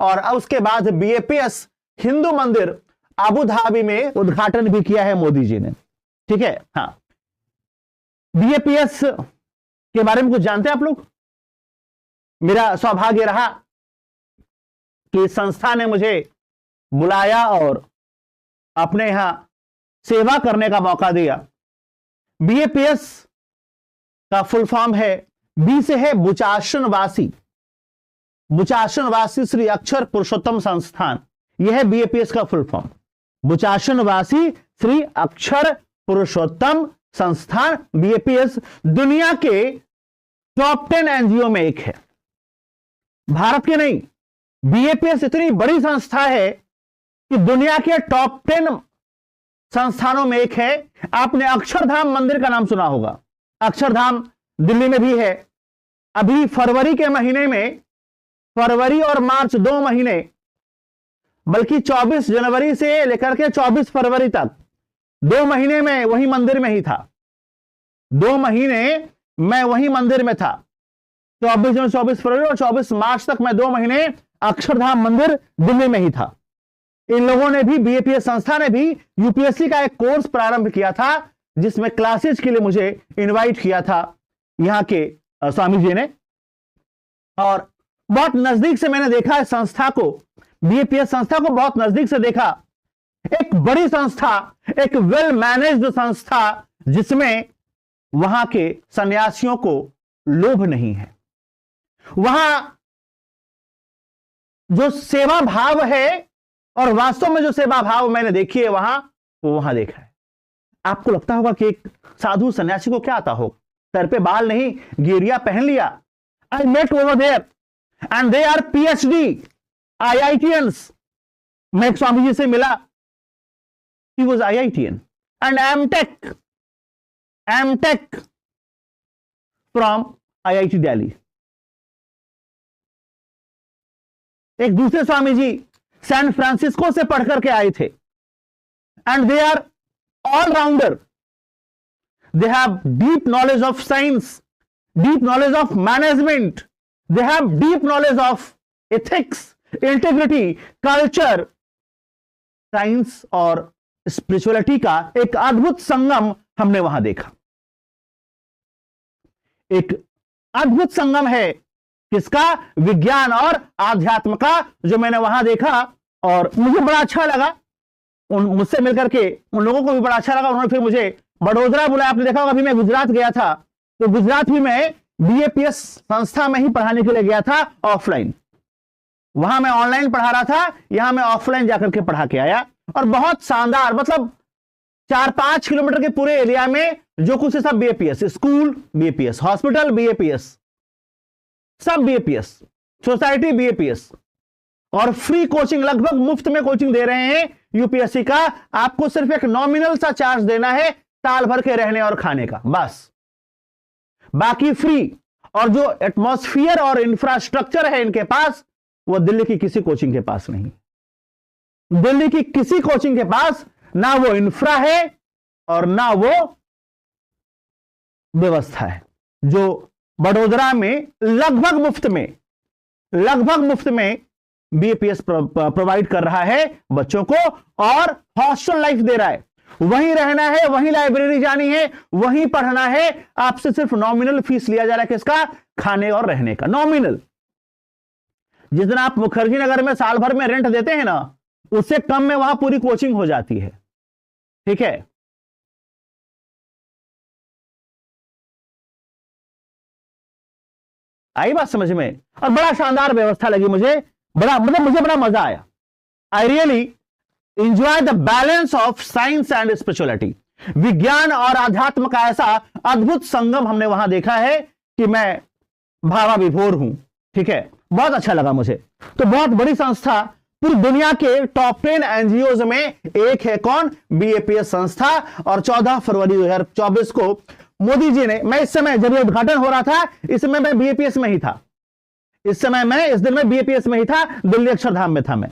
और उसके बाद बीएपीएस हिंदू मंदिर अबू धाबी में उद्घाटन भी किया है मोदी जी ने। ठीक है, हाँ, बीएपीएस के बारे में कुछ जानते हैं आप लोग? मेरा सौभाग्य रहा कि संस्था ने मुझे बुलाया और अपने यहां सेवा करने का मौका दिया। बीएपीएस का फुल फॉर्म है, बी से है बुचासनवासी, बुचासनवासी श्री अक्षर पुरुषोत्तम संस्थान, यह है बीएपीएस का फुल फॉर्म, बुचासनवासी श्री अक्षर पुरुषोत्तम संस्थान। बीएपीएस दुनिया के टॉप 10 एनजीओ में एक है, भारत के नहीं। बीएपीएस इतनी बड़ी संस्था है कि दुनिया के टॉप 10 संस्थानों में एक है। आपने अक्षरधाम मंदिर का नाम सुना होगा, अक्षरधाम दिल्ली में भी है। अभी फरवरी के महीने में, फरवरी और मार्च 2 महीने, बल्कि 24 जनवरी से लेकर के 24 फरवरी तक 2 महीने में वही मंदिर में ही था, 2 महीने मैं वही मंदिर में था। 24 फरवरी और 24 मार्च तक मैं 2 महीने अक्षरधाम मंदिर दिल्ली में ही था। इन लोगों ने भी, बीएपीएस संस्था ने भी यूपीएससी का एक कोर्स प्रारंभ किया था, जिसमें क्लासेज के लिए मुझे इनवाइट किया था यहां के स्वामी जी ने, और बहुत नजदीक से मैंने देखा है संस्था को, बीएपीएस संस्था को बहुत नजदीक से देखा। एक बड़ी संस्था, एक वेल मैनेज्ड संस्था, जिसमें वहां के सन्यासियों को लोभ नहीं है। वहां जो सेवा भाव है, और वास्तव में जो सेवा भाव मैंने देखी है वहां, वो वहां देखा है। आपको लगता होगा कि एक साधु सन्यासी को क्या आता हो, सर पे बाल नहीं, गिरिया पहन लिया। I met over there and they are PhD IITians. मैं एक स्वामी जी से मिला, he was IITian and MTech from IIT Delhi. एक दूसरे स्वामी जी सैन फ्रांसिस्को से पढ़कर के आए थे, and they are all rounder. They have deep knowledge of science, deep knowledge of management, they have deep knowledge of ethics, integrity, culture, science और spirituality का एक अद्भुत संगम हमने वहां देखा। एक अद्भुत संगम है किसका? विज्ञान और आध्यात्म का, जो मैंने वहां देखा और मुझे बड़ा अच्छा लगा। मुझसे मिलकर के उन लोगों को भी बड़ा अच्छा लगा। उन्होंने फिर मुझे बड़ोदरा बुलाया। आपने देखा होगा, अभी मैं गुजरात गया था, तो गुजरात भी मैं बीएपीएस संस्था में ही पढ़ाने के लिए गया था ऑफलाइन। वहां मैं ऑनलाइन पढ़ा रहा था, यहां मैं ऑफलाइन जाकर के पढ़ा के आया, और बहुत शानदार, मतलब 4-5 किलोमीटर के पूरे एरिया में जो कुछ है सब BAPS, school BAPS, hospital BAPS, सब बीएपीएस, सोसाइटी बीएपीएस, और फ्री कोचिंग, लगभग मुफ्त में कोचिंग दे रहे हैं यूपीएससी का। आपको सिर्फ एक नॉमिनल सा चार्ज देना है साल भर के रहने और खाने का, बस, बाकी फ्री। और जो एटमॉस्फियर और इंफ्रास्ट्रक्चर है इनके पास, वो दिल्ली की किसी कोचिंग के पास नहीं। दिल्ली की किसी कोचिंग के पास ना वो इंफ्रा है और ना वो व्यवस्था है, जो बड़ोदरा में लगभग मुफ्त में बीएपीएस प्रोवाइड कर रहा है बच्चों को, और हॉस्टल लाइफ दे रहा है। वहीं रहना है, वहीं लाइब्रेरी जानी है, वहीं पढ़ना है। आपसे सिर्फ नॉमिनल फीस लिया जा रहा है, किसका? खाने और रहने का, नॉमिनल। जितना आप मुखर्जी नगर में साल भर में रेंट देते हैं ना, उससे कम में वहां पूरी कोचिंग हो जाती है। ठीक है, आई बात समझ में? और बड़ा शानदार व्यवस्था लगी मुझे, मुझे बड़ा मजा आया। I really enjoy the balance of science and spirituality. विज्ञान और अध्यात्म का ऐसा अद्भुत संगम हमने वहां देखा है कि मैं भावाविभोर हूं। ठीक है, बहुत अच्छा लगा मुझे। तो बहुत बड़ी संस्था, पूरी दुनिया के टॉप 10 एनजीओज में एक है। कौन? बीएपीएस संस्था। और 14 फरवरी 2024 को मोदी जी ने, मैं इस समय जब ये उद्घाटन हो रहा था, इस समय मैं बीएपीएस में ही था, इस दिन मैं बीएपीएस में ही था, दिल्ली अक्षरधाम में था मैं।